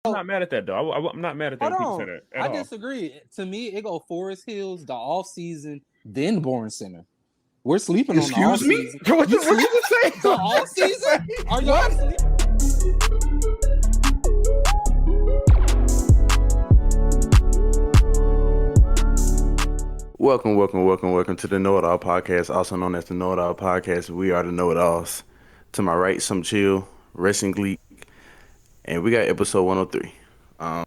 I'm not mad at that though. I'm not mad at that Hold when people say on. that at I all. disagree. To me, it go Forest Hills, the off season, then Bourne Center. We're sleeping on the off Excuse me? season. What You you sleep just say? the What off you just season? say? Are y'all What? sleep? Welcome to the Know It All Podcast, also known as the Know It All Podcast. We are the Know It Alls. To my right, some chill, wrestling gleek, and we got episode 103.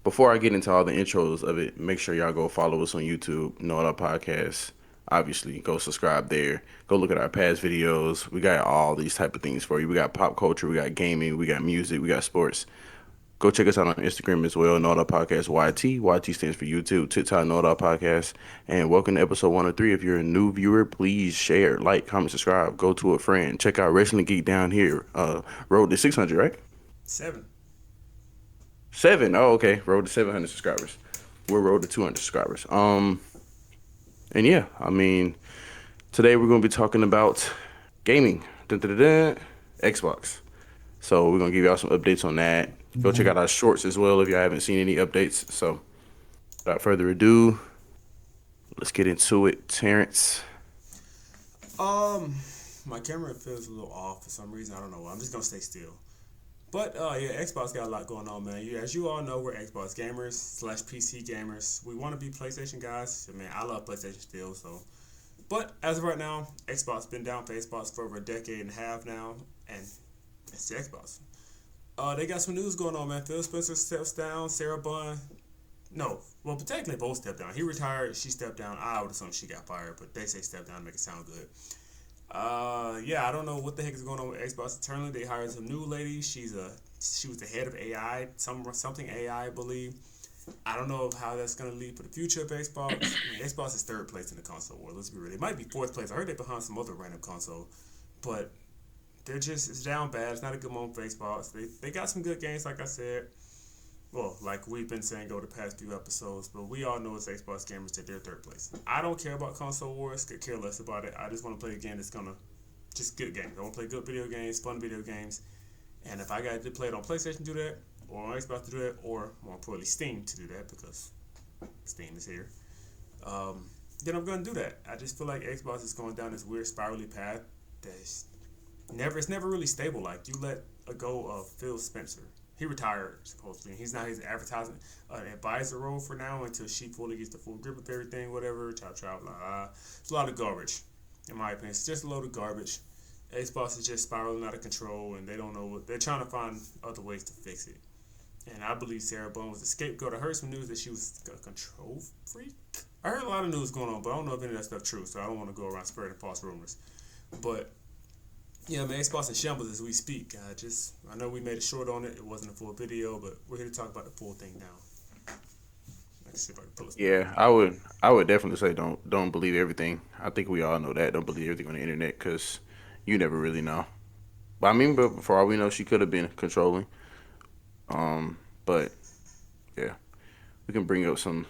Before I get into all the intros of it, make sure y'all go follow us on YouTube, Know It All Podcast. Obviously, go subscribe there. Go look at our past videos. We got all these type of things for you. We got pop culture, we got gaming, we got music, we got sports. Go check us out on Instagram as well, Know It All Podcast YT. YT stands for YouTube, TikTok, Know It All Podcast. And welcome to episode 103. If you're a new viewer, please share, like, comment, subscribe. Go to a friend. Check out Wrestling Geek down here. Road to 600, right? 7. 7. Oh, okay. Road to 700 subscribers. We're road to 200 subscribers. And yeah, I mean, today we're going to be talking about gaming. Dun, dun, dun, dun. Xbox. So we're going to give y'all some updates on that. Go check out our shorts as well if y'all haven't seen any updates. So without further ado, let's get into it. Terrence. My camera feels a little off for some reason. I don't know why. I'm just gonna stay still. But yeah, Xbox got a lot going on, man. As you all know, we're Xbox gamers / PC gamers. We want to be PlayStation guys. I mean, I love PlayStation still, so. But as of right now, Xbox been down for Xbox for over a decade and a half now, and it's the Xbox. They got some news going on, man. Phil Spencer steps down. Sarah Bond. No, well, technically both stepped down. He retired. She stepped down. I would assume she got fired, but they say step down to make it sound good. Yeah, I don't know what the heck is going on with Xbox internally. They hired some new lady. She was the head of AI, something AI, I believe. I don't know how that's gonna lead for the future of Xbox. I mean, Xbox is third place in the console war. Let's be real. It might be fourth place. I heard they're behind some other random console, but it's down bad. It's not a good moment for Xbox. They got some good games, like I said. Well, like we've been saying over the past few episodes, but we all know as Xbox gamers that they're third place. I don't care about console wars, could care less about it. I just want to play a game that's gonna just good games. I want to play good video games, fun video games, and if I got to play it on PlayStation to do that, or on Xbox to do that, or more importantly Steam to do that because Steam is here, then I'm gonna do that. I just feel like Xbox is going down this weird spirally path that's it's never really stable. Like you let go of Phil Spencer. He retired, supposedly. He's not his advertising advisor role for now until she fully gets the full grip of everything, whatever. Chop, blah, blah. It's a lot of garbage, in my opinion. It's just a load of garbage. Xbox is just spiraling out of control, and they don't know what they're trying to find other ways to fix it. And I believe Sarah Bone was the scapegoat. I heard some news that she was a control freak. I heard a lot of news going on, but I don't know if any of that stuff true, so I don't want to go around spreading false rumors. But yeah, man, Xbox in shambles as we speak. I know we made a short on it. It wasn't a full video, but we're here to talk about the full thing now. Let's see if I can pull it. Yeah, I would definitely say don't believe everything. I think we all know that. Don't believe everything on the internet because you never really know. But I mean, but for all we know, she could have been controlling. But yeah, we can bring up some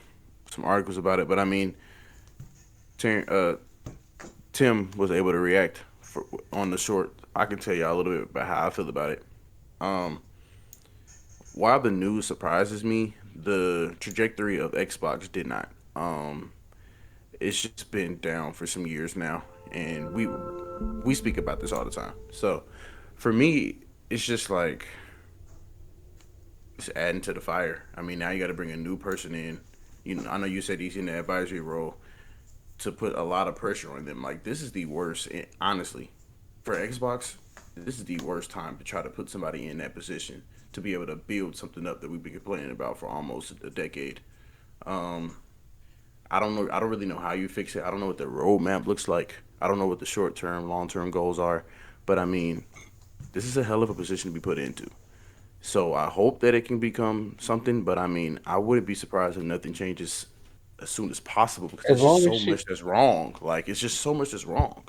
articles about it. But I mean, Tim was able to react on the short. I can tell y'all a little bit about how I feel about it. Um, while the news surprises me, the trajectory of Xbox did not. It's just been down for some years now, and we speak about this all the time. So for me, it's just like it's adding to the fire. I mean, now you got to bring a new person in. You know, I know you said he's in the advisory role to put a lot of pressure on them. Like this is the worst, honestly, for Xbox. This is the worst time to try to put somebody in that position to be able to build something up that we've been complaining about for almost a decade. Um, I don't know. I don't really know how you fix it. I don't know what the roadmap looks like. I don't know what the short term, long term goals are. But I mean, this is a hell of a position to be put into. So I hope that it can become something. But I mean, I wouldn't be surprised if nothing changes as soon as possible because As there's just long as so she, much that's wrong. Like it's just so much that's wrong.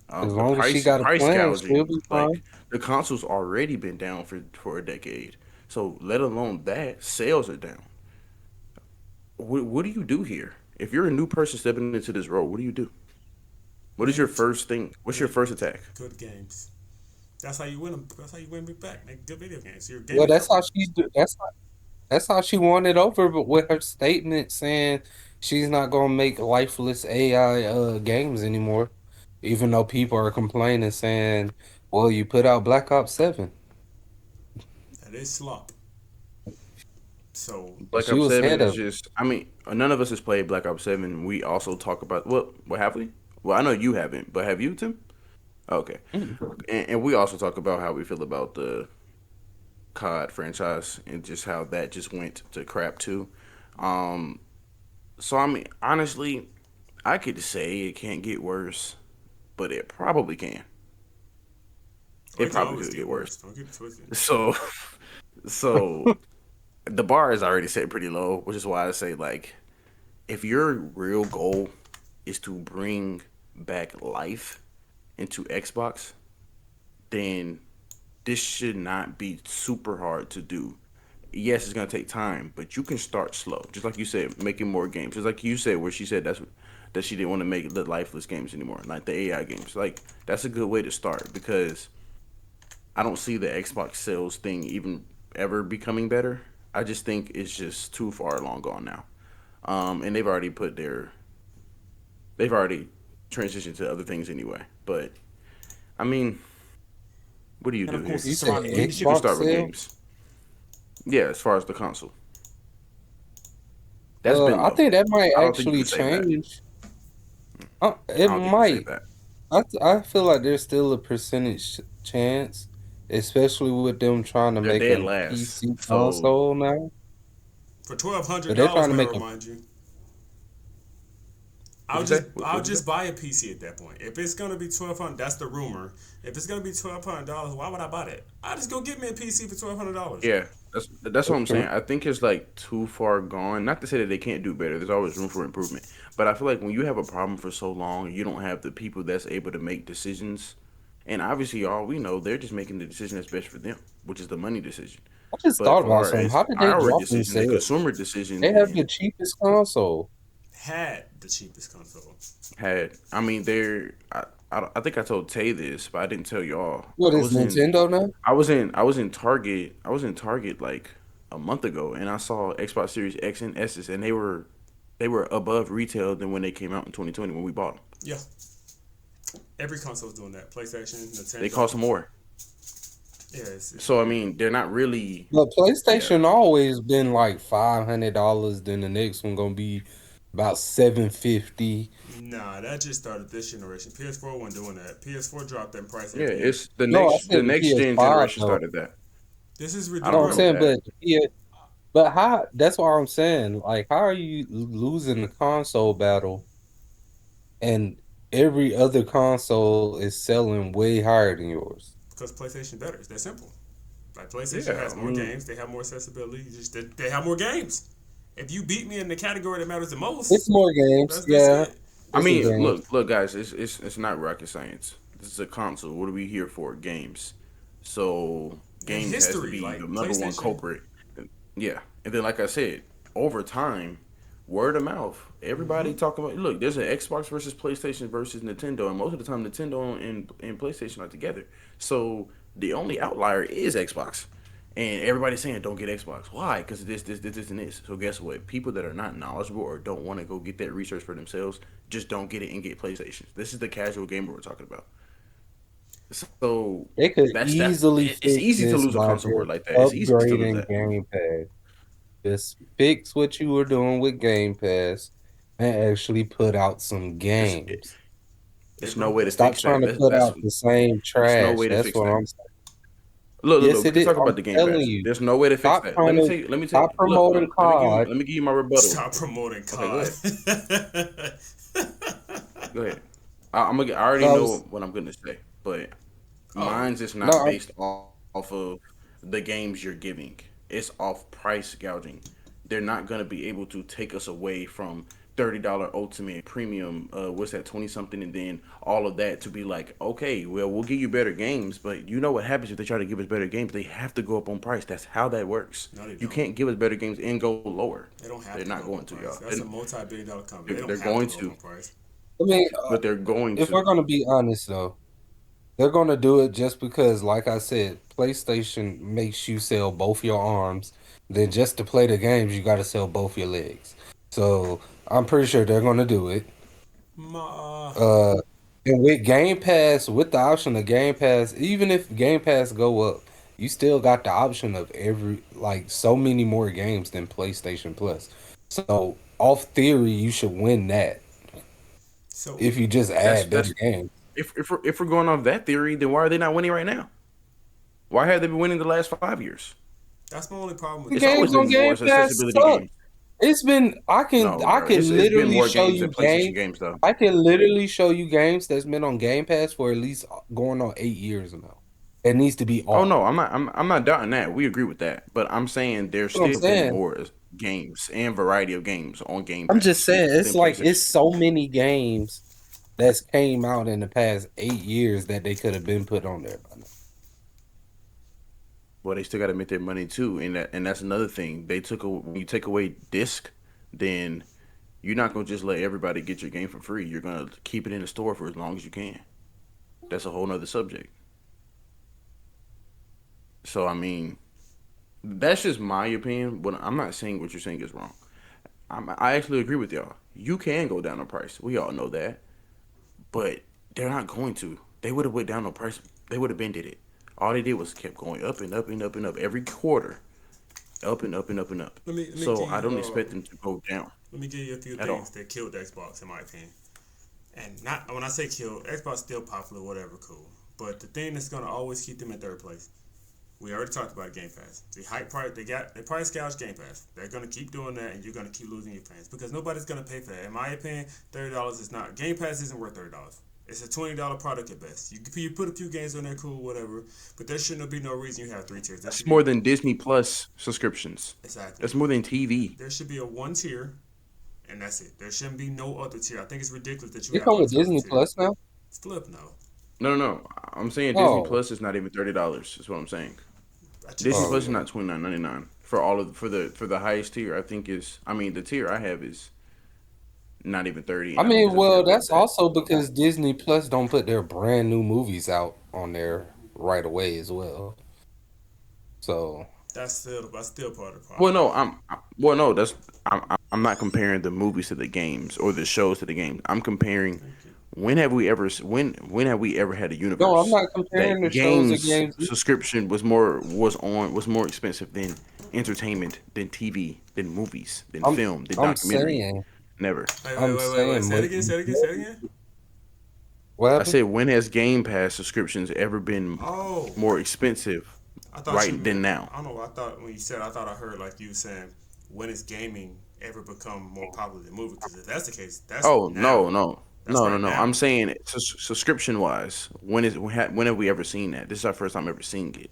as The long as she got a price plan, she'll gouging, be like fine. the console's already been down for a decade. So let alone that, sales are down. What do you do here? If you're a new person stepping into this role, what do you do? What is your Good, first thing? What's your first attack? good games. That's how you win them. That's how you win me back. Make good video games. You're a game Well, that's how developer. she's do. That's how she won it over, but with her statement saying she's not gonna make lifeless AI games anymore, even though people are complaining saying, "Well, you put out Black Ops 7." That is slop. So Black She Ops was 7 head is of. just. I mean, none of us has played Black Ops 7. We also talk about what have we? Well, I know you haven't, but have you, Tim? Okay, Mm. and we also talk about how we feel about the COD franchise and just how that just went to crap too. Um, so I mean, honestly, I could say it can't get worse, but it probably can. or It it can probably always could get get worse. worse. Don't get it twisted. So, so the bar is already set pretty low, which is why I say like, if your real goal is to bring back life into Xbox, then this should not be super hard to do. Yes, it's gonna take time, but you can start slow. Just like you said, making more games. Just like you said, where she said that she didn't want to make the lifeless games anymore, like the AI games. Like that's a good way to start because I don't see the Xbox sales thing even ever becoming better. I just think it's just too far along gone now. And they've already transitioned to other things anyway. But I mean, what do you And do of here? course, the You said surrounding You can leadership. Xbox start with sale? games. Yeah, as far as the console, that's been I low. think that might I don't think you actually can save that. change. It I don't think you can save might. that. I feel like there's still a percentage chance, especially with them trying to They're make dead a last. PC So console now. For twelve hundred But they're dollars, trying to may I make a. remind you, what you say? I'll What you say? just buy a PC at that point. If it's gonna be 1200, that's the rumor. If it's gonna be $1,200, why would I buy that? I just go get me a PC for $1,200. Yeah, that's what That's I'm saying. true. I think it's like too far gone. Not to say that they can't do better. There's always room for improvement. But I feel like when you have a problem for so long, you don't have the people that's able to make decisions. And obviously, all we know, they're just making the decision that's best for them, which is the money decision. I just But thought about far something. as How did they our drop in decision, the sales? consumer decision, They have the and cheapest console. Had the cheapest console. had, I mean, I think I told Tay this, but I didn't tell y'all. What is Nintendo now? I was in Target like a month ago, and I saw Xbox Series X and S's, and they were above retail than when they came out in 2020 when we bought them. Yeah, every console's doing that. PlayStation, They Nintendo. cost more, Yeah, so I mean they're not really. But Yeah, PlayStation always been like $500. Then the next one gonna be about 750. nah, that just started this generation. PS4 wasn't doing that. PS4 dropped that price yeah. at the end. It's the No, I the said the next gen PS5 generation though. started that. This is I No, don't I'm remember ridiculous. saying, that. but yeah, but how? That's what I'm saying. Like, how are you losing the console battle, and every other console is selling way higher than yours? Because PlayStation better. It's that simple. Like PlayStation Yeah, has I more mean, games. They have more accessibility. Just they have more games. If you beat me in the category that matters the It's most, more games, that's yeah. it. I It's a mean, game. look, guys. It's not rocket science. This is a console. What are we here for? Games. So And games has to history, be the like number one PlayStation. culprit. Yeah, and then like I said, over time, word of mouth. Everybody talking about. Look, there's an Xbox versus PlayStation versus Nintendo, and most of the time, Nintendo and PlayStation are together. So the only outlier is Xbox, and everybody's saying don't get Xbox. Why? Because this, and this. So guess what? People that are not knowledgeable or don't want to go get that research for themselves just don't get it and get PlayStations. This is the casual gamer we're talking about. So They could that's easily it's fix easy to this lose a by console war just like that. It's easy to lose upgrading that. Game Pass. Just fix what you were doing with Game Pass and actually put out some It's games. They it's no broke way to that. Stop fix trying that. to put That's out the same There's no trash. way to That's fix what that. I'm saying. Look. Yes, We it can is. talk I'm about the Game telling Pass. you. There's no way to fix Stop that. trying to Let me tell you. stop promoting Let me give you COD. my rebuttal. Stop promoting Okay, go COD. ahead. Go ahead. I already No, I know was, what I'm gonna say, but Oh, mine's is no, not based off of the games you're giving. It's off price gouging. They're not gonna be able to take us away from $30 ultimate premium. What's that, 20 something, and then all of that to be like, okay, well, we'll give you better games, but you know what happens if they try to give us better games? They have to go up on price. That's how that works. no, they You don't. can't give us better games and go lower. They don't have They're to not go up going on to, price. y'all. That's a multi-billion-dollar company. They don't They're have to going go up to, on price. I mean, but they're going if we're to. gonna be honest though, They're gonna do it just because, like I said, PlayStation makes you sell both your arms. Then just to play the games, you got to sell both your legs. So I'm pretty sure they're gonna do it. Ma, Uh, and with Game Pass, with the option of Game Pass, even if Game Pass go up, you still got the option of every like so many more games than PlayStation Plus. So off theory, you should win that so if you just That's add better that's games. if we're going off that theory, then why are they not winning right now? Why have they been winning the last 5 years? that's my only problem with The It's this. always games on been more Game Pass accessibility suck. games. It's been No, I bro, it's can it's been literally more show games you than PlayStation games. games though. I can literally show you games that's been on Game Pass for at least going on 8 years now. It needs to be Oh off. no, I'm not doubting that. We agree with that. But I'm saying there's That's what I'm still been saying. more games and variety of games on Game I'm just Pass saying it's than like it's PlayStation. so many games that's came out in the past 8 years that they could have been put on there by now. Well, they still got to make their money too, and that's another thing. When you take away disc, then you're not gonna just let everybody get your game for free. You're gonna keep it in the store for as long as you can. That's a whole nother subject. So I mean, that's just my opinion. But I'm not saying what you're saying is wrong. I actually agree with y'all. You can go down on price. We all know that, but they're not going to. They would have went down on price. They would have been did it. All they did was kept going up and up and up and up every quarter, up and up and up and up. Let me So give I you don't expect them to go down let me give you a few at things all. that killed the Xbox in my opinion. And not when I say killed, Xbox still popular, whatever, cool. But the thing that's gonna always keep them in third place, we already talked about Game Pass. The hype price they price gouge Game Pass. They're gonna keep doing that, and you're gonna keep losing your fans because nobody's gonna pay for that. In my opinion, $30 is not Game Pass isn't worth $30. It's a $20 product at best. You put a few games on there, cool, whatever. But there shouldn't be no reason you have three tiers. There That's should be more than Disney Plus subscriptions. exactly. That's more than TV. There should be a one tier, and that's it. There shouldn't be no other tier. I think it's ridiculous that you You have come all with these other Disney tiers. Plus now? Flip no. No, no, no. I'm saying Disney Oh, Plus is not even $30. Is what I'm saying. I Disney just oh Plus is yeah. not $29.99 for all of for the highest tier. I think is I mean the tier I have is not even 30, I and I think mean, it's a tier well, above that's that. also because Disney Plus don't put their brand new movies out on there right away as well. So that's still part of the Well, problem. no, well, no, I'm not comparing the movies to the games or the shows to the games. I'm comparing Thank you. when have we ever had a no, I'm universe not comparing that the shows or games games. subscription was more expensive than entertainment, than TV, than movies, than I'm film, than I'm documentary? saying Never. Wait. I'm Say it saying again. Say it again. Say it again. what I happened? said, when has Game Pass subscriptions ever been Oh, more expensive I thought you right than meant. now? I don't know. I thought when you said, I thought I heard like you saying, when is gaming ever become more popular than movie? Because if that's the case, that's Oh now. no, no, That's no, no, right no. I'm now. saying subscription wise. When have we ever seen that? This is our first time ever seeing it.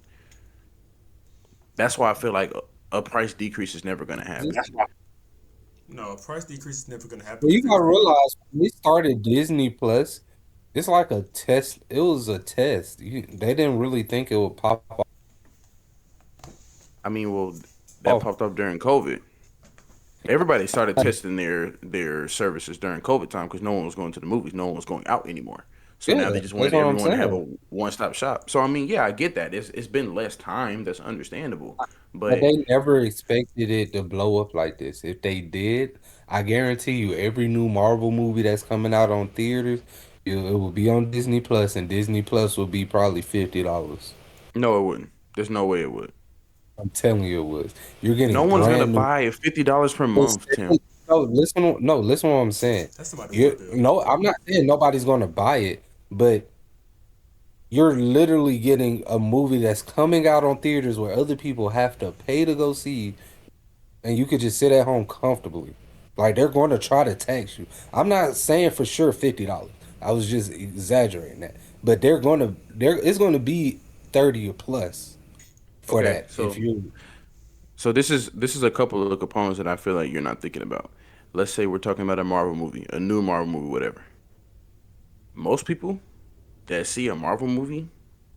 That's why I feel like a price decrease is never going to happen. Just No, a price decrease is never going to happen well, because you there's gotta no. realize when we started Disney Plus, it's like a test. It was a test. They didn't really think it would pop I mean, well, that off. popped up during COVID. Everybody started testing their services during COVID time because no one was going to the movies, no one was going out anymore. So now Yeah, they just that's wanted what I'm everyone to have saying. a one stop shop. So I mean, yeah, I get that. It's been less time. That's understandable. But But they never expected it to blow up like this. If they did, I guarantee you, every new Marvel movie that's coming out on theaters, it will be on Disney Plus, and Disney Plus will be probably $50. no, it wouldn't. There's no way it would. I'm telling you, it was. You're No getting one's gonna brand new. buy $50 per month, Listen, Tim. no, listen, no, listen what I'm saying. That's somebody You want bill. no, I'm not saying nobody's gonna buy it, but you're literally getting a movie that's coming out on theaters where other people have to pay to go see, and you could just sit at home comfortably. Like they're going to try to tax you. I'm not saying for sure $50. I was just exaggerating that, but there it's going to be 30 or plus for Okay, that. If so you so this is a couple of components that I feel like you're not thinking about. Let's say we're talking about a Marvel movie, a new Marvel movie, whatever. Most people that see a Marvel movie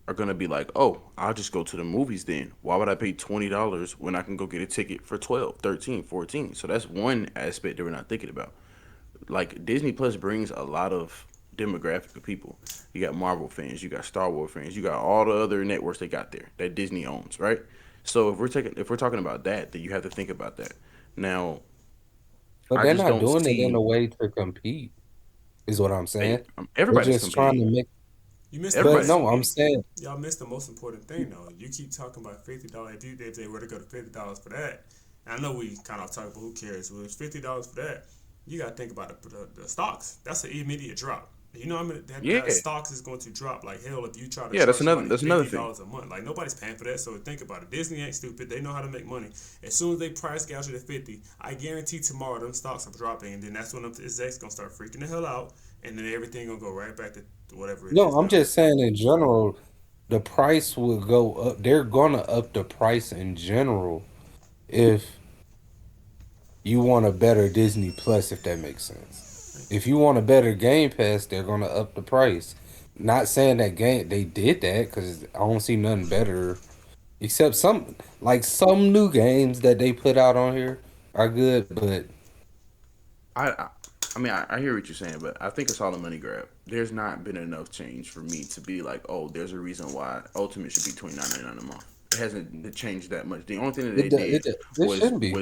are gonna be like, "Oh, I'll just go to the movies then. Why would I pay $20 when I can go get a ticket for 12, 13, 14?" So that's one aspect that we're not thinking about. Like Disney Plus brings a lot of demographic of people. You got Marvel fans, you got Star Wars fans, you got all the other networks they got there that Disney owns, right? So if we're talking about that, then you have to think about that. Now, But I they're just not don't doing it in see a way to compete, is what I'm saying. They're everybody's just trying competing. to make. You missed the But Everybody's most. no, I'm competing. saying Y'all missed the most important thing though. You keep talking about $50. If they were to go to $50 for that, and I know we kind of talk about who cares. Well, it's $50 for that. You got to think about the stocks. That's an immediate drop. You know, I mean that Yeah, stocks is going to drop like hell if you try to yeah. charge somebody That's another fifty thing. dollars a month. Like nobody's paying for that. So think about it. Disney ain't stupid. They know how to make money. As soon as they price gouge it at 50, I guarantee tomorrow them stocks are dropping, and then that's when them execs gonna start freaking the hell out, and then everything gonna go right back to whatever it no, is I'm now. just saying in general, the price will go up. They're gonna up the price in general if you want a better Disney Plus, if that makes sense. If you want a better Game Pass, they're gonna up the price. Not saying that game they did that because I don't see nothing better except some new games that they put out on here are good, but I, I, I hear what you're saying, but I think it's all a money grab. There's not been enough change for me to be like, oh, there's a reason why Ultimate should be $29.99 a month. It hasn't changed that much. The only thing that they did it shouldn't be.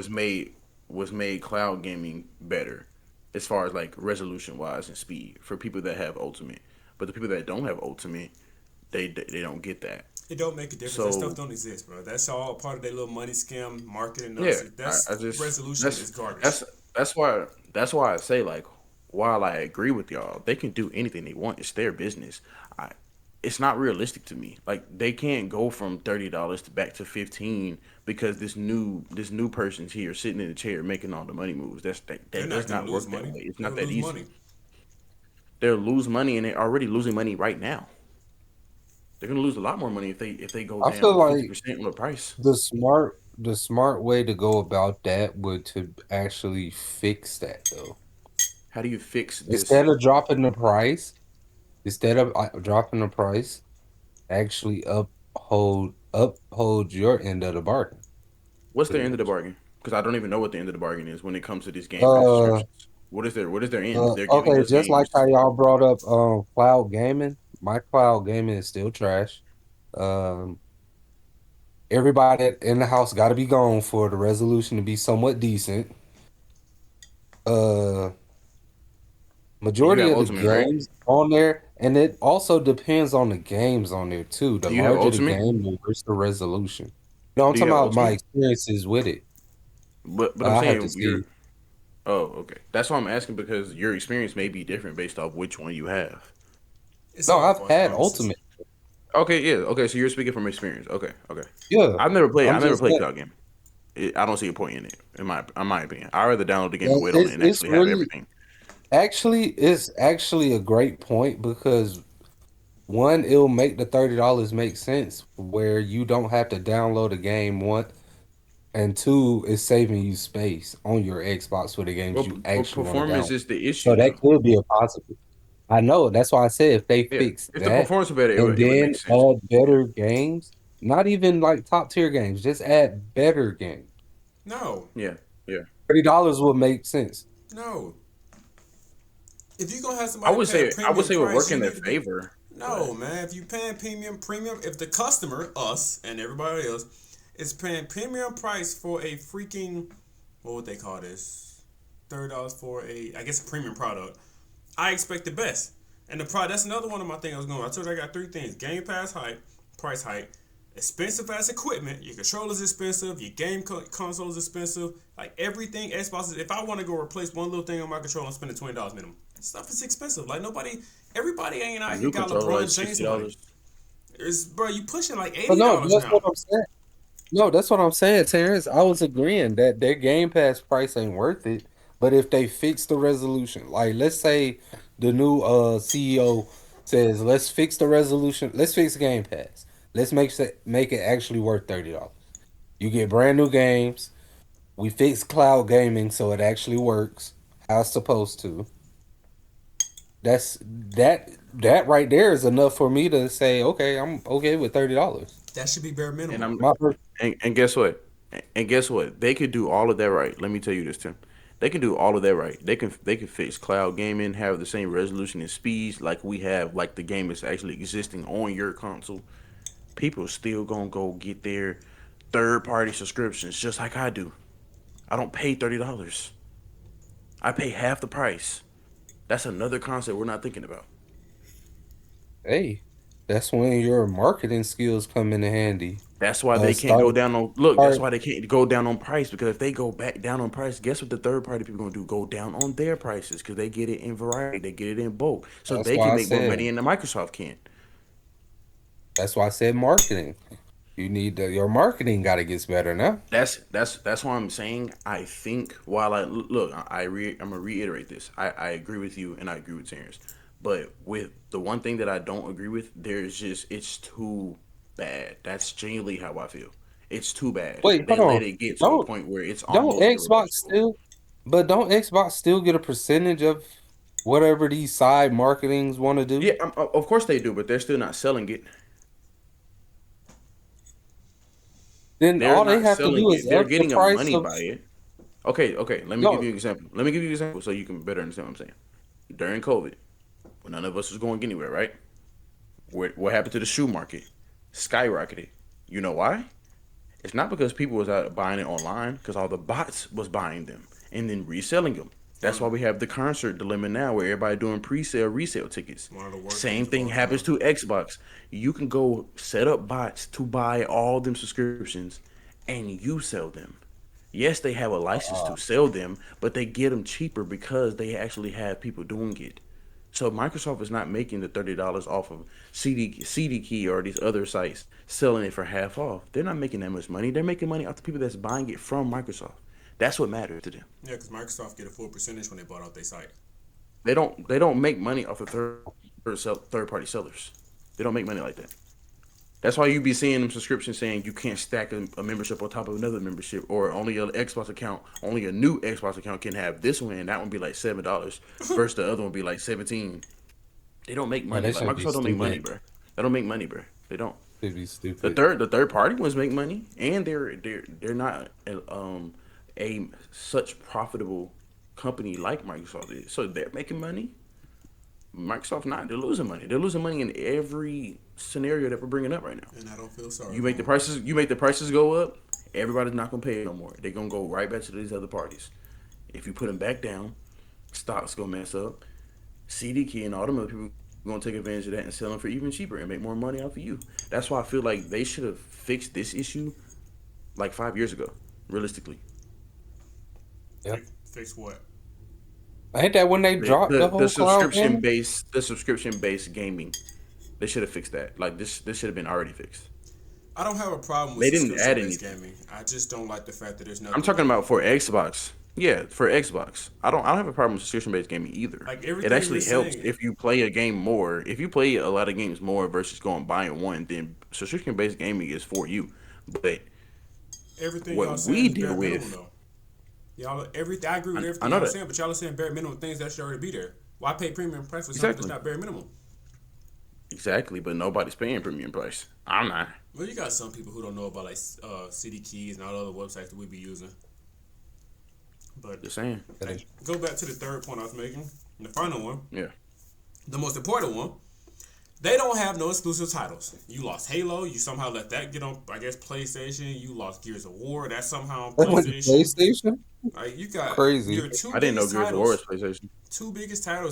was made cloud gaming better, as far as like resolution wise and speed for people that have Ultimate. But the people that don't have Ultimate, they don't get that. It don't make a difference. That stuff So don't exist, bro. That's all part of their little money scam marketing yeah, nonsense. That's I just resolution is garbage. that's that's why I say like while I agree with y'all, they can do anything they want. It's their business. I it's not realistic to me. Like they can't go from $30 to back to 15 because this new person's here sitting in the chair making all the money moves. They're That not does gonna not lose work that money. way. It's not They'll that lose easy. money. They'll lose money and they're already losing money right now. They're gonna lose a lot more money if they go I feel down fifty like percent on the price. the smart way to go about that would to actually fix that though. How do you fix this? Instead of dropping the price, instead of dropping the price, actually uphold your end of the bargain, What's their pretty end of the much. bargain? Because I don't even know what the end of the bargain is when it comes to these Game Pass Uh, subscriptions. What is their end? They're giving okay, us just like how games. y'all brought up cloud gaming, my cloud gaming is still trash. Um, everybody in the house got to be gone for the resolution to be somewhat decent. Uh, And you majority have of the Ultimate, right? games on there, and it also depends on the games on there too. The Do you have larger the Ultimate? game, the worse the resolution. No, I'm Do you talking have about my Ultimate? experiences with it. But I'm I have to saying you're. see. Oh, okay. That's why I'm asking because your experience may be different based off which one you have. It's No, all I've false had promises. Ultimate. Okay, yeah. Okay, so you're speaking from experience. Okay, okay. Yeah, I've never played. I'm I never just played saying. cloud gaming. I don't see a point in it. In my opinion, I would rather download the game Yeah, and wait on it and it's actually have really everything. it's actually a great point because one, it'll make the $30 make sense where you don't have to download a game one, and two, it's saving you space on your Xbox for the games you But actually want to performance download. is the So issue that though. could be a positive. I know. That's why I said if they Yeah, fix if the that performance were better, and it would then make sense. add better games, not even like top tier games, just add better games. No, Yeah, yeah. $30 will make sense. no. If you're gonna have somebody pay a I would premium say it would price, work you in their need to be. favor, but No, man. If you paying premium, if the customer, us and everybody else, is paying premium price for a freaking, what would they call this? $30 for I guess a premium product. I expect the best. And the product, that's another one of my things I was going. I told you I got three things: Game Pass hype, price hike, expensive as equipment. Your controller's expensive. Your game console is expensive. Like everything Xbox is. If I want to go replace one little thing on my controller, I'm spending $20 minimum. Stuff is expensive. Like nobody, everybody ain't a out here new got controller like LeBron James money. $60. It's bro, you pushing like But eighty no, dollars that's what now. I'm saying. No, that's what I'm saying, Terrence. I was agreeing that their Game Pass price ain't worth it. But if they fix the resolution, like let's say the new CEO says, let's fix the resolution, let's fix Game Pass. Let's make it actually worth $30. You get brand new games. We fix cloud gaming so it actually works how it's supposed to. That right there is enough for me to say, okay, I'm okay with $30. That should be bare And minimum. I'm My per- and guess what? And guess what? They could do all of that right. Let me tell you this, Tim. They can do all of that right. They can fix cloud gaming, have the same resolution and speeds like we have, like the game is actually existing on your console. People still gonna go get their third party subscriptions just like I do. I don't pay $30. I pay half the price. That's another concept we're not thinking about. Hey, that's when your marketing skills come in handy. That's why Uh, they can't start go down on look. That's start. why they can't go down on price because if they go back down on price, guess what the third party people gonna do? Go down on their prices because they get it in variety, they get it in bulk, so That's they why can I make more said. money, and the Microsoft can. That's why I said marketing. Your marketing got to get better now. That's why I'm saying I think while I look, I'm gonna reiterate this. I agree with you and I agree with Terrence, but with the one thing that I don't agree with, there's just it's too bad. That's genuinely how I feel. It's too bad. Wait, They hold let on. it get to a Don't point where it's don't almost Xbox irreversible. still? But don't Xbox still get a percentage of whatever these side marketings want to do? Yeah, of course they do, but they're still not selling it. Then They're all they not have to selling do is it. They're up the getting a price money of by it. Okay, okay. Let me give no. you an example. Let me give you an example so you can better understand what I'm saying. During COVID, when none of us was going anywhere, right? What happened to the shoe market? Skyrocketed. You know why? It's not because people was out buying it online, because all the bots was buying them and then reselling them. That's why One we have the concert dilemma now, where everybody doing pre-sale, resale tickets. one of the worst Same things of thing all happens time. to Xbox. You can go set up bots to buy all them subscriptions, and you sell them. Yes, they have a license Uh, to sell them, but they get them cheaper because they actually have people doing it. So Microsoft is not making the $30 off of CD Key or these other sites selling it for half off. They're not making that much money. They're making money off the people that's buying it from Microsoft. That's what matters to them. Yeah, because Microsoft get a full percentage when they bought out their site. They don't make money off of third party sellers. They don't make money like that. That's why you be seeing them subscriptions saying you can't stack a membership on top of another membership, or only an Xbox account, only a new Xbox account can have this one, and that one be like $7, versus the other one be like 17. They don't make man, money. they Like should be Microsoft don't make money, stupid. bro. They don't make money, bro. They don't. Should be The stupid. third party ones make money, and they're not a such profitable company like Microsoft is. So they're making money. Microsoft not. They're losing money. They're losing money in every scenario that we're bringing up right now. And I don't feel sorry You for make the them. prices. You make the prices go up. Everybody's not gonna pay no more. They're gonna go right back to these other parties. If you put them back down, stocks gonna mess up. CD Key and all them other people gonna take advantage of that and sell them for even cheaper and make more money off of you. That's why I feel like they should have fixed this issue like 5 years ago. Realistically, Yeah. Fix what? Ain't that when they the dropped the the, the whole cloud subscription gaming? based the subscription based gaming, they should have fixed that. Like this should have been already fixed. I don't have a problem with They didn't subscription add based anything. gaming. I just don't like the fact that there's I'm nothing talking like about for Xbox. Yeah, for Xbox. I don't have a problem with subscription based gaming either. like It everything you're actually helps saying. if you play a game more. If you play a lot of games more versus going buying one, then subscription based gaming is for you. But Everything y'all what saying we is deal bare minimum with, though. Y'all everything I agree with I everything know y'all that saying, but y'all are saying bare minimum things that should already be there. Why pay premium price for something that's exactly, not bare minimum? exactly. But nobody's paying premium price. I'm not. Well, you got some people who don't know about like city keys and all the other websites that we be using. But Just saying. like, go back to the third point I was making, and the final one, Yeah. the most important one. They don't have no exclusive titles. You lost Halo. You somehow let that get on, I guess, PlayStation. You lost Gears of War. That's somehow on They went to PlayStation. PlayStation? Like you got Crazy. your two I didn't know biggest Gears of War was titles, PlayStation.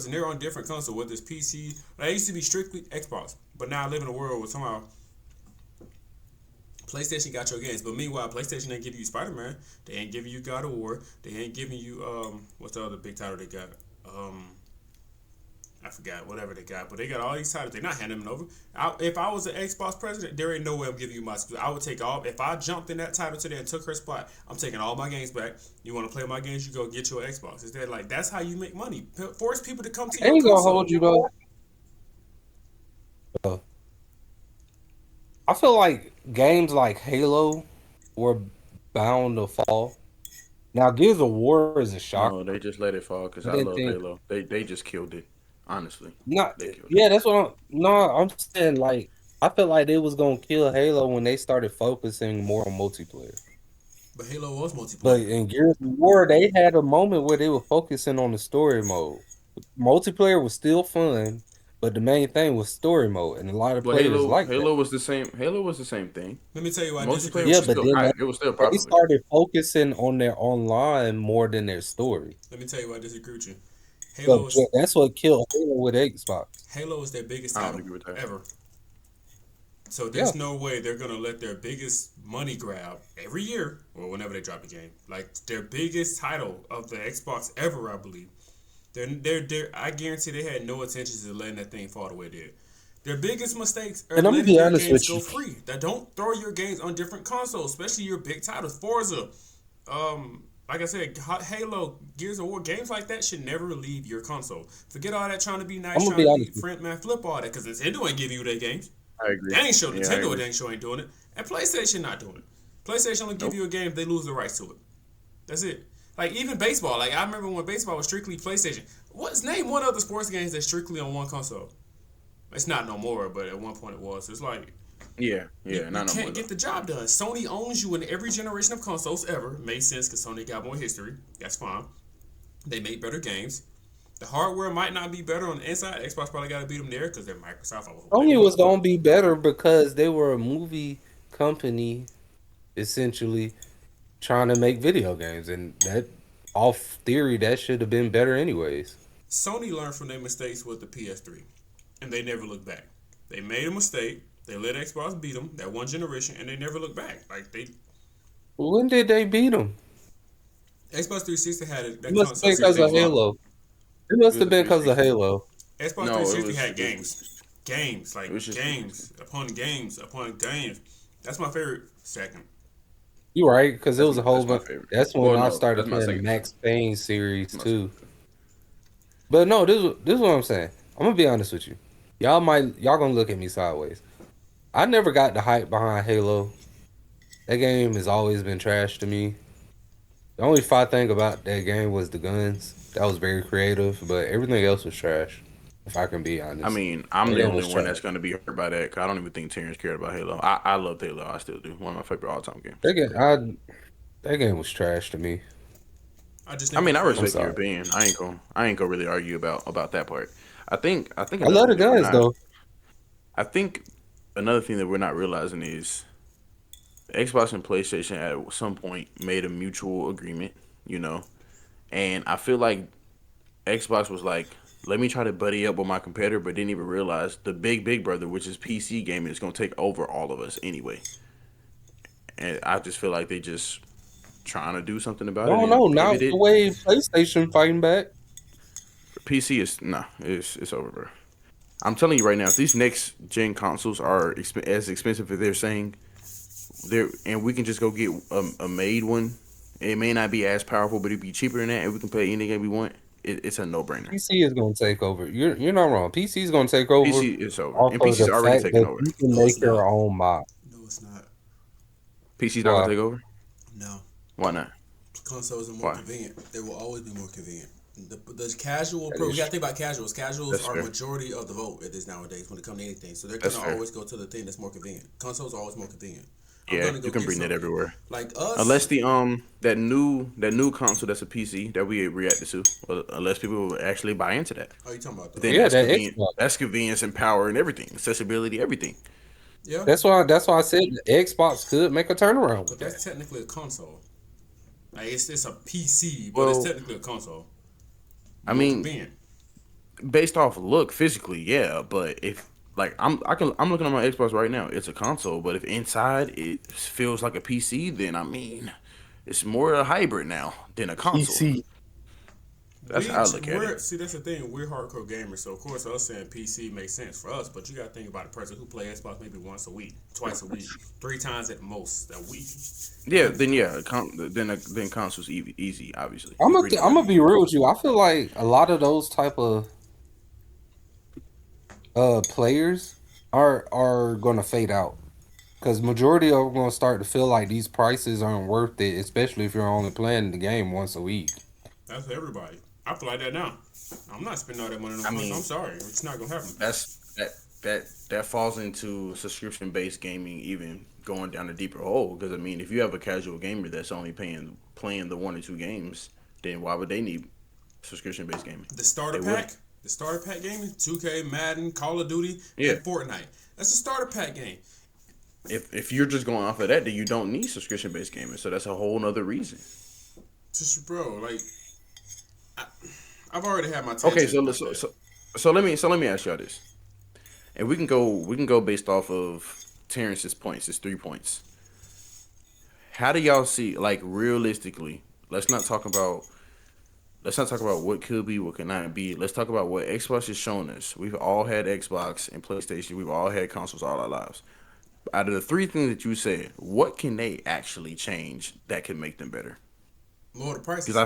and they're on different consoles. Whether it's PC, like, it used to be strictly Xbox, but now I live in a world where somehow PlayStation got your games. But meanwhile, PlayStation ain't giving you Spider Man. They ain't giving you God of War. They ain't giving you what's the other big title they got? I forgot whatever they got, but they got all these titles. They're not handing them over. If I was an Xbox president, there ain't no way I'm giving you my. I would take all. If I jumped in that title today and took her spot, I'm taking all my games back. You want to play my games? You go get your Xbox. Is that like that's how you make money? Force people to come to I your ain't gonna hold console. you though. I feel like games like Halo were bound to fall. Now, Gears of War is a shock. No, they just let it fall because I I didn't love think Halo. They just killed it. Honestly, not. they killed it. Yeah, that's what I'm. No, I'm saying like I felt like they was gonna kill Halo when they started focusing more on multiplayer. But Halo was But multiplayer. in Gears of War, they had a moment where they were focusing on the story mode. Multiplayer was still fun, but the main thing was story mode, and a lot of Well, players Halo, like that. Halo was the same. Halo was the same thing. Let me tell you why I disagree Multiplayer with Yeah, was you. but still then hype. It was still they popular. started focusing on their online more than their story. Let me tell you why I disagree with you. So Halo is that's what killed Halo with Xbox. Halo is their biggest I don't title agree with that. ever. So Yeah, there's no way they're gonna let their biggest money grab every year or whenever they drop a game, like their biggest title of the Xbox ever, I believe. I guarantee they had no intentions of letting that thing fall the way it did. Their biggest mistakes are and I'm gonna letting be their honest games with go you. free. That don't throw your games on different consoles, especially your big titles. Forza, like I said, Halo, Gears of War, games like that should never leave your console. Forget all that trying to be I'm nice, gonna trying be to be honest with friend man, flip all that, because Nintendo ain't giving you their games. I agree. They ain't show Yeah, I Nintendo, agree. they ain't show ain't doing it, and PlayStation not doing it. PlayStation only give Nope. you a game if they lose the rights to it. That's it. Like even baseball, like I remember when baseball was strictly PlayStation. What's name one other sports games that's strictly on one console? It's not no more, but at one point it was. It's like Yeah, you, yeah, you not no more can't though. get the job done. Sony owns you in every generation of consoles ever. Made sense because Sony got more history. That's fine. They make better games. The hardware might not be better on the inside. Xbox probably got to beat them there because they're Microsoft. I hope they Sony was lose. gonna be better because they were a movie company, essentially trying to make video games, and that, off theory, that should have been better anyways. Sony learned from their mistakes with the PS3, and they never looked back. They made a mistake. They let Xbox beat them that one generation, and they never looked back. Like they When did they beat them? Xbox 360 had It that must have console been Three because system of sixty. locked. Halo. It It must was have a been three because of sixty. Halo. Xbox No, it 360 was. had games It like was just. games upon games upon games. That's my favorite second. You're right, because it was a whole That's my bunch. favorite. That's when Well, I no, started that's my playing the second too. Max Payne series My too. second too. But no, this is what I'm saying. I'm gonna be honest with you. Y'all gonna look at me sideways. I never got the hype behind Halo. That game has always been trash to me. The only fun thing about that game was the guns. That was very creative, but everything else was trash. If I can be I honest, mean, I'm that the game only was one trash. that's gonna be hurt by that because I don't even think Terrence cared about Halo. I love Halo. I still do. One of my favorite all time games. That game, I, that game was trash to me. I just I think the mean, I I'm respect your sorry. opinion. I ain't gonna really argue about that part. I think I another love the thing that we're guns not. though. I think another thing that we're not realizing is Xbox and PlayStation at some point made a mutual agreement. You know, and I feel like Xbox was like, let me try to buddy up with my competitor, but didn't even realize the big brother, which is PC gaming, is gonna take over all of us anyway. And I just feel like they just trying to do something I about it don't and know. Now the pivoted. way PlayStation fighting back. PC is nah, it's over, bro. I'm telling you right now, if these next gen consoles are as expensive as they're saying, there and we can just go get a made one. It may not be as powerful, but it'd be cheaper than that, and we can play any game we want. It's a no brainer. PC is going to take over. You're not wrong. PC is going to take over PC is over, off and of PC's the already fact taken that over. you can no, it's make not. your own mod. No, it's not. PC's not gonna Why? take over. No, Why not? consoles are more Why? convenient. They will always be more convenient. The casual That pro, we is gotta think about casuals. Casuals That's are fair. majority of the vote at this nowadays when it comes to anything. So they're That's gonna fair. always go to the thing that's more convenient. Consoles are always more convenient. I'm Yeah, gonna you go can get bring that something. everywhere. Like Unless us, the that new console that's a PC that we reacted to, unless people will actually buy into that, oh, you talking about then the Yeah, that's that convenient. Xbox. That's convenience and power and everything, accessibility, everything. yeah, That's why I said the Xbox could make a turnaround but with that's that. technically a console. Like it's a PC, but it's Well, technically a console. I More mean, convenient. based off look physically, yeah, but if like I'm looking at my Xbox right now, it's a console, but if inside it feels like a PC, then I mean, it's more a hybrid now than a console. PC. That's how I look at it. We're see that's the thing. We're hardcore gamers, so of course us saying PC makes sense for us. But you got to think about a person who plays Xbox maybe once a week, twice a week, 3 times at most a week. Yeah, then yeah, then console's easy, obviously. I'm gonna Agree to I'm that. gonna be real with you. I feel like a lot of those type of players are gonna fade out because majority of them gonna start to feel like these prices aren't worth it, especially if you're only playing the game once a week. That's everybody. I feel like that now. I'm not spending all that money on I console. mean, I'm sorry, it's not gonna happen. that's that falls into subscription based gaming even going down a deeper hole. Because I mean, if you have a casual gamer that's only playing the 1 or 2 games, then why would they need subscription based gaming? The starter They pack, wouldn't. the starter pack gaming, 2K, Madden, Call of Duty, Yeah. and Fortnite. That's a starter pack game. If you're just going off of that, then you don't need subscription based gaming. So that's a whole nother reason. Just bro, like I've already had my Okay, tangent. so let me ask y'all this, and we can go based off of Terrence's points. It's 3 points. How do y'all see, like, realistically? Let's not talk about what could be, what cannot be. Let's talk about what Xbox has shown us. We've all had Xbox and PlayStation. We've all had consoles all our lives. Out of the 3 things that you said, what can they actually change that can make them better? Lower the Because prices. I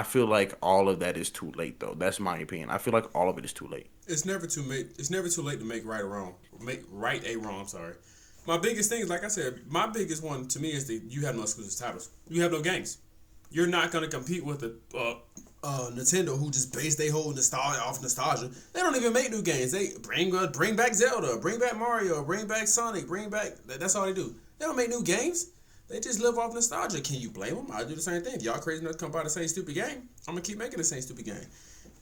feel like all of that is too late, though. That's my opinion. I feel like all of it is too late. It's never too late to make right or wrong. Make right a wrong. I'm sorry. My biggest thing is, like I said, my biggest one to me is that you have no exclusive titles. You have no games. You're not gonna compete with a Nintendo who just base their whole nostalgia off nostalgia. They don't even make new games. They bring back Zelda, bring back Mario, bring back Sonic, bring back. That's all they do. They don't make new games. They just live off nostalgia. Can you blame them? I do the same thing. If y'all crazy enough to come by the same stupid game, I'm gonna keep making the same stupid game.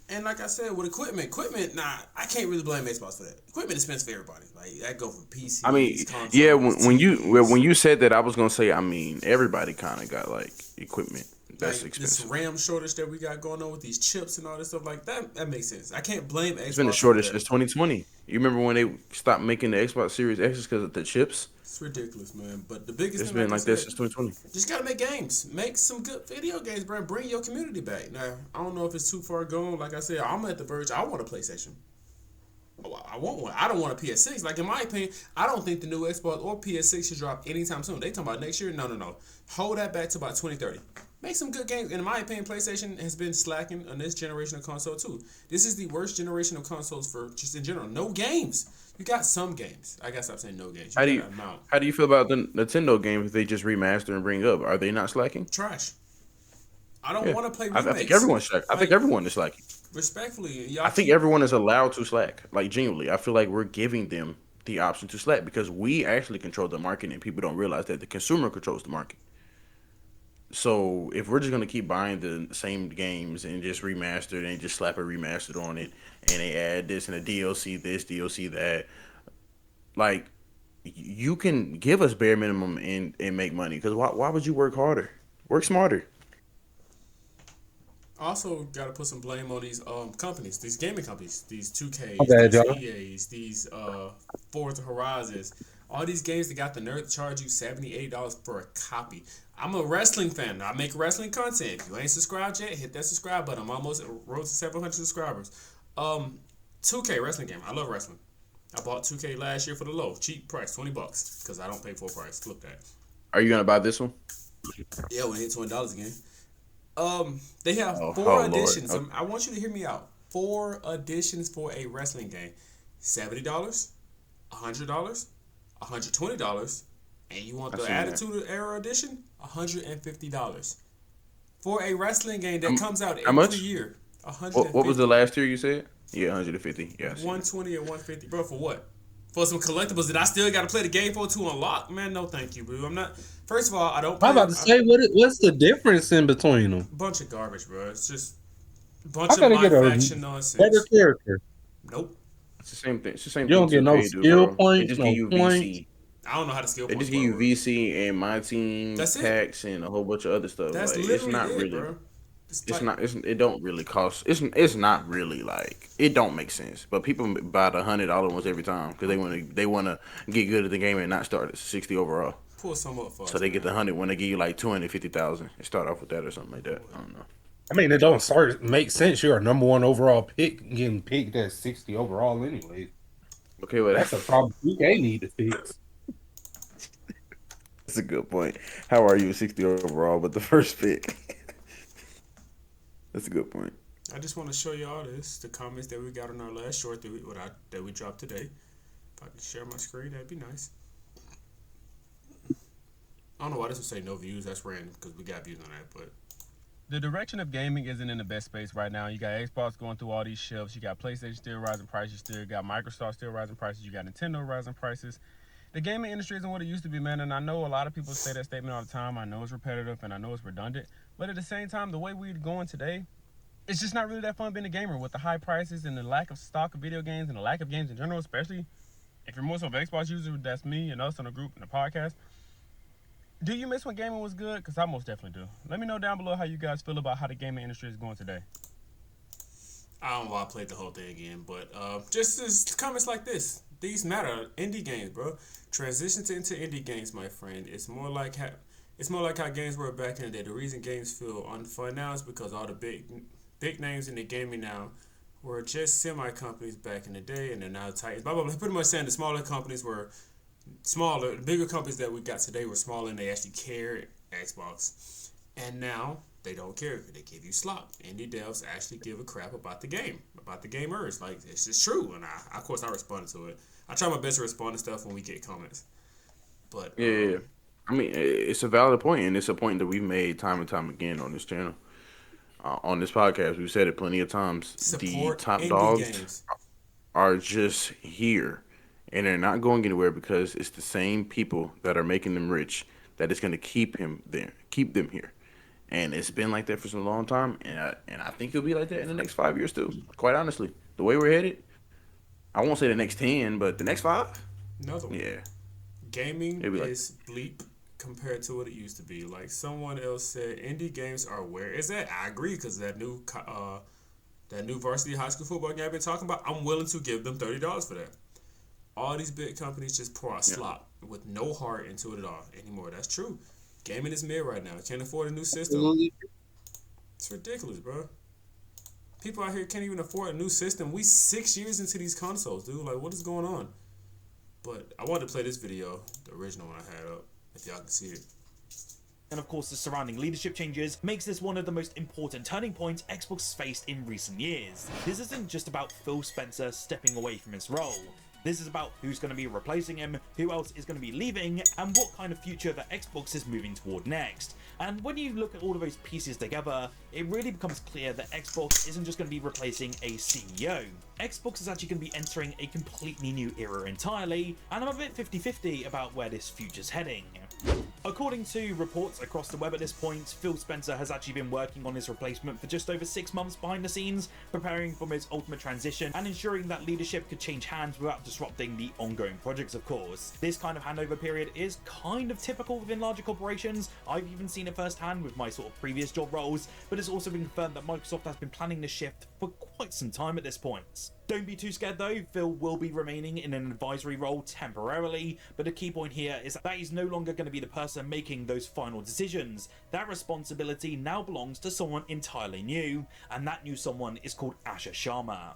And like I said, with equipment, nah, I can't really blame Xbox for that. Equipment is expensive for everybody. Like that go for I mean, PCs, yeah. consoles, When TVs. you said that, I was gonna say, I mean, everybody kind of got like equipment that's Like this expensive. RAM shortage that we got going on with these chips and all this stuff like that. That makes sense. I can't blame It's been the Xbox for shortage that. since 2020. You remember when they stopped making the Xbox Series X because of the chips? It's ridiculous, man. But the biggest It's thing, been like I like that said, since 2020. just gotta make games. Make some good video games, bro. Bring your community back. Now, I don't know if it's too far gone. Like I said, I'm at the verge. I want a PlayStation. Oh, I want one. I don't want a PS6. Like in my opinion, I don't think the new Xbox or PS6 should drop anytime soon. They talking about next year? No. Hold that back to about 2030. Make some good games. And in my opinion, PlayStation has been slacking on this generation of console too. This is the worst generation of consoles for just in general. No games. You got some games. I gotta stop saying no games. How do You you got an amount. how do you feel about the Nintendo games they just remaster and bring up? Are they not slacking? Trash. I don't Yeah, want to play I think remakes. everyone's slack. I think Like, everyone is slacking. respectfully, y'all I think keep everyone is allowed to slack. Like, genuinely, I feel like we're giving them the option to slack because we actually control the market, and people don't realize that the consumer controls the market. So if we're just gonna keep buying the same games and just remaster it and just slap a remastered on it, and they add this and a DLC this, DLC that, like, you can give us bare minimum and make money. Because why would you work harder? Work smarter. also got to put some blame on these companies, these gaming companies, these My 2Ks, bad, these y'all. EAs, these Forza Horizons, all these games that got the nerve to charge you $78 for a copy. I'm a wrestling fan. I make wrestling content. If you ain't subscribed yet, hit that subscribe button. I'm almost at road to 700 subscribers. Um, 2K wrestling game. I love wrestling. I bought 2K last year for the low, cheap price, $20, because I don't pay full price. Flip that. Are you gonna buy this one? Yeah, when it hit $20 again. They have Oh, four oh Lord. editions. Okay. I want you to hear me out. 4 editions for a wrestling game. $70, $100, $120, and you want I the seen that. Attitude Era edition? $150 for a wrestling game that comes out How every much? year. What was the 150, last tier you said? Yeah, 150. Yeah, I seen that. 120, and 150, bro. For what? For some collectibles that I still got to play the game for to unlock? Man, no, thank you, bro. I'm not. First of all, I don't I'm play. about to say, what's the difference in between them? Bunch of garbage, bro. It's just a I bunch of gotta get live a action better nonsense. character. Nope. It's the same thing. It's the same You thing don't get no 2K do, skill bro. They points, just give no you points. VC. I don't know how the skill They points just give you work. VC and my team That's it. packs and a whole bunch of other stuff. That's Like, it's literally not it, really. bro. It's It's like not. It don't really cost. It's not really like it don't make sense. But people buy the $100 ones every time because they wanna get good at the game and not start at 60 overall. pull some up for So us, they get the man. 100 when they give you like 250,000 and start off with that or something like that. I don't know. I mean, it don't start make sense. You're a number one overall pick, getting picked at 60 overall anyway. Okay, well That's a problem they need to fix. that's a good point. How are you 60 overall, but the first pick? That's a good point. I just want to show y'all this, the comments that we got on our last short that we dropped today. If I can share my screen, that'd be nice. I don't know why this would say no views. That's random because we got views on that, but the direction of gaming isn't in the best space right now. You got Xbox going through all these shifts. You got PlayStation still rising prices. You still got Microsoft still rising prices. You got Nintendo rising prices. the gaming industry isn't what it used to be, man. And I know a lot of people say that statement all the time. I know it's repetitive and I know it's redundant. But at the same time, the way we're going today, it's just not really that fun being a gamer with the high prices and the lack of stock of video games and the lack of games in general, especially if you're more so of an Xbox user, that's me and us on the group and the podcast. Do you miss when gaming was good? Because I most definitely do. Let me know down below how you guys feel about how the gaming industry is going today. I don't know why I played the whole thing again, but just comments like this. These matter. Indie games, bro. Transition into indie games, my friend. It's more like how games were back in the day. The reason games feel unfun now is because all the big names in the gaming now were just semi companies back in the day, and they're now titans. Blah blah blah. Pretty much saying the smaller companies were smaller. The bigger companies that we got today were smaller, and they actually cared. Xbox, and now they don't care. They give you slop. Indie devs actually give a crap about the game, about the gamers. Like, it's just true. And of course, I responded to it. I try my best to respond to stuff when we get comments. But Yeah. I mean, it's a valid point, and it's a point that we've made time and time again on this channel. On this podcast, we've said it plenty of times. Support the top indie dogs games. are just here, and they're not going anywhere because it's the same people that are making them rich that is going to keep them here. And it's been like that for some long time, and I think it'll be like that in the next 5 years too. Quite honestly, the way we're headed, I won't say the next 10, but the next 5, Another one. yeah, Gaming it'll be like, is bleep compared to what it used to be. Like someone else said, indie games are where is that? I agree, because that new varsity high school football game I've been talking about, I'm willing to give them $30 for that. All these big companies just pour out slop with no heart into it at all anymore. That's true. Gaming is mid right now. Can't afford a new system. Absolutely. It's ridiculous, bro. People out here can't even afford a new system. We 6 years into these consoles, dude. Like, what is going on? But I wanted to play this video, the original one I had up, if y'all can see it. And of course, the surrounding leadership changes makes this one of the most important turning points Xbox has faced in recent years. This isn't just about Phil Spencer stepping away from his role. This is about who's going to be replacing him, who else is going to be leaving, and what kind of future that Xbox is moving toward next. And when you look at all of those pieces together, it really becomes clear that Xbox isn't just going to be replacing a CEO. Xbox is actually going to be entering a completely new era entirely, and I'm a bit 50-50 about where this future's heading. According to reports across the web at this point, Phil Spencer has actually been working on his replacement for just over 6 months behind the scenes, preparing for his ultimate transition and ensuring that leadership could change hands without disrupting the ongoing projects, of course. This kind of handover period is kind of typical within larger corporations. I've even seen it firsthand with my sort of previous job roles, but it's also been confirmed that Microsoft has been planning the shift for quite some time at this point. Don't be too scared though, Phil will be remaining in an advisory role temporarily, but the key point here is that he's no longer going to be the person making those final decisions. That responsibility now belongs to someone entirely new, and that new someone is called Asha Sharma.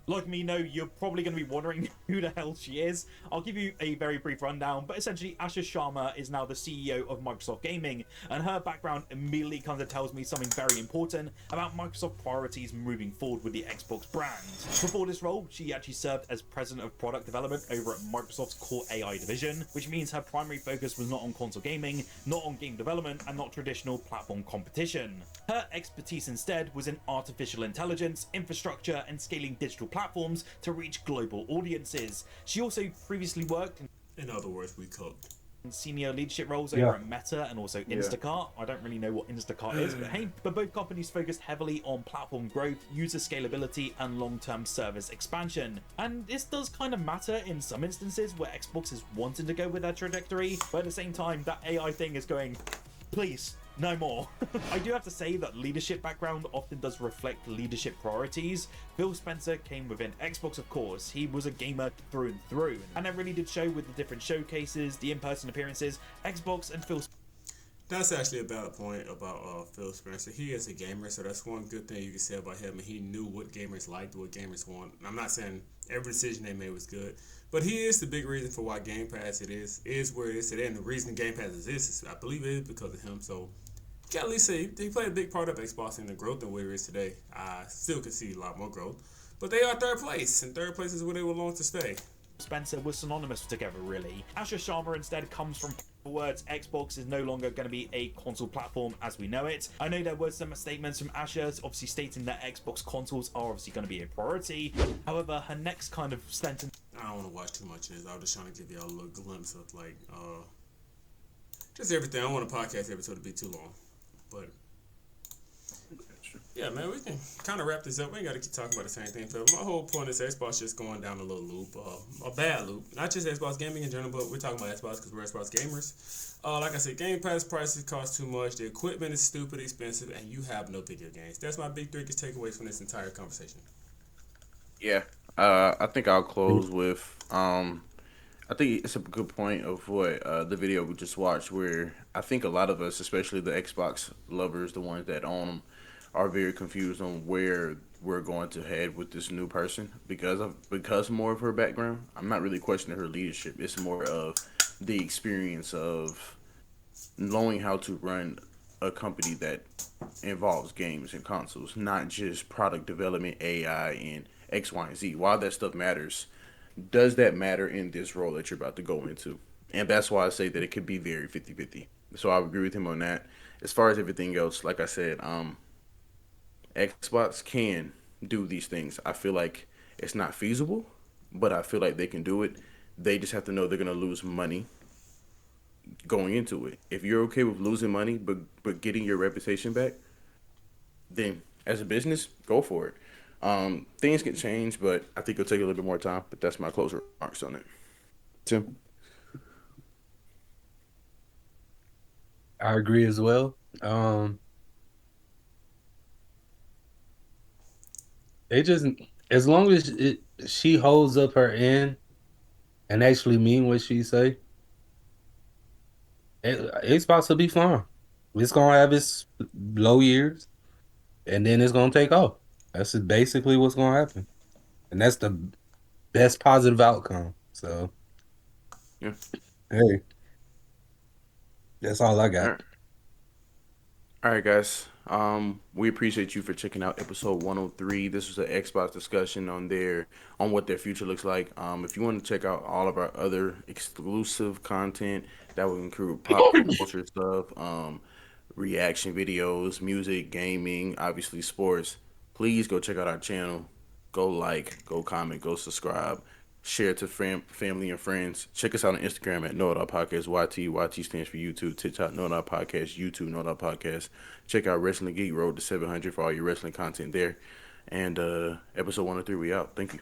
Like me, no, you're probably going to be wondering who the hell she is. I'll give you a very brief rundown, but essentially Asha Sharma is now the CEO of Microsoft Gaming, and her background immediately kind of tells me something very important about Microsoft priorities moving forward with the Xbox brand. Before this role, she actually served as president of product development over at Microsoft's core AI division, which means her primary focus was not on console gaming, not on game development, and not traditional platform competition. Her expertise instead was in artificial intelligence, infrastructure, and scaling digital platforms to reach global audiences. She also previously worked In other words, we cooked. in senior leadership roles over at Meta and also Instacart. I don't really know what Instacart is, but hey, but both companies focused heavily on platform growth, user scalability, and long-term service expansion. And this does kind of matter in some instances where Xbox is wanting to go with their trajectory, but at the same time, that AI thing is going, please, no more. I do have to say that leadership background often does reflect leadership priorities. Phil Spencer came within Xbox, of course. He was a gamer through and through, and that really did show with the different showcases, the in-person appearances. Xbox and Phil That's actually a valid point about Phil Spencer. He is a gamer, so that's one good thing you can say about him. And he knew what gamers liked, what gamers want. I'm not saying every decision they made was good, but he is the big reason for why Game Pass is where it is today. And the reason Game Pass exists, I believe, it is because of him. So you can at least say he played a big part of Xbox in the growth of where it is today. I still could see a lot more growth, but they are third place, and third place is where they will long to stay. Spencer was synonymous together, really. Asha Sharma instead comes from words. Xbox is no longer going to be a console platform as we know it. I know there were some statements from Asha obviously stating that Xbox consoles are obviously going to be a priority. However, her next kind of sentence I don't want to watch too much of this. I was just trying to give y'all a little glimpse of like just everything. I don't want a podcast episode to be too long, but yeah, man, we can kind of wrap this up. We ain't got to keep talking about the same thing. But my whole point is Xbox just going down a little loop, a bad loop. Not just Xbox gaming in general, but we're talking about Xbox because we're Xbox gamers. Like I said, Game Pass prices cost too much. The equipment is stupid expensive, and you have no video games. That's my big three takeaways from this entire conversation. Yeah. I think I'll close with I think it's a good point of what the video we just watched, where I think a lot of us, especially the Xbox lovers, the ones that own them, are very confused on where we're going to head with this new person because more of her background. I'm not really questioning her leadership. It's more of the experience of knowing how to run a company that involves games and consoles, not just product development, AI, and X, Y, and Z. While that stuff matters, does that matter in this role that you're about to go into? And that's why I say that it could be very 50-50. So I agree with him on that. As far as everything else, like I said, Xbox can do these things. I feel like it's not feasible, but I feel like they can do it. They just have to know they're going to lose money going into it. If you're okay with losing money but getting your reputation back, then as a business, go for it. Things can change, but I think it'll take a little bit more time. But that's my closing remarks on it. Tim? I agree as well. It just as long as she holds up her end and actually mean what she say, it's about to be fun. It's gonna have its low years, and then it's gonna take off. That's basically what's gonna happen, and that's the best positive outcome. So, Yeah. hey, that's all I All got. right. All right, guys. We appreciate you for checking out episode 103. This was an Xbox discussion on what their future looks like. If you want to check out all of our other exclusive content, that would include pop culture stuff, reaction videos, music, gaming, obviously sports. Please go check out our channel. Go like, go comment, go subscribe. Share it to family and friends. Check us out on Instagram at Know It All Podcast. YT stands for YouTube. TikTok Know It All Podcast. YouTube Know It All Podcast. Check out Wrestling Geek Road to 700 for all your wrestling content there. And episode 103, we out. Thank you.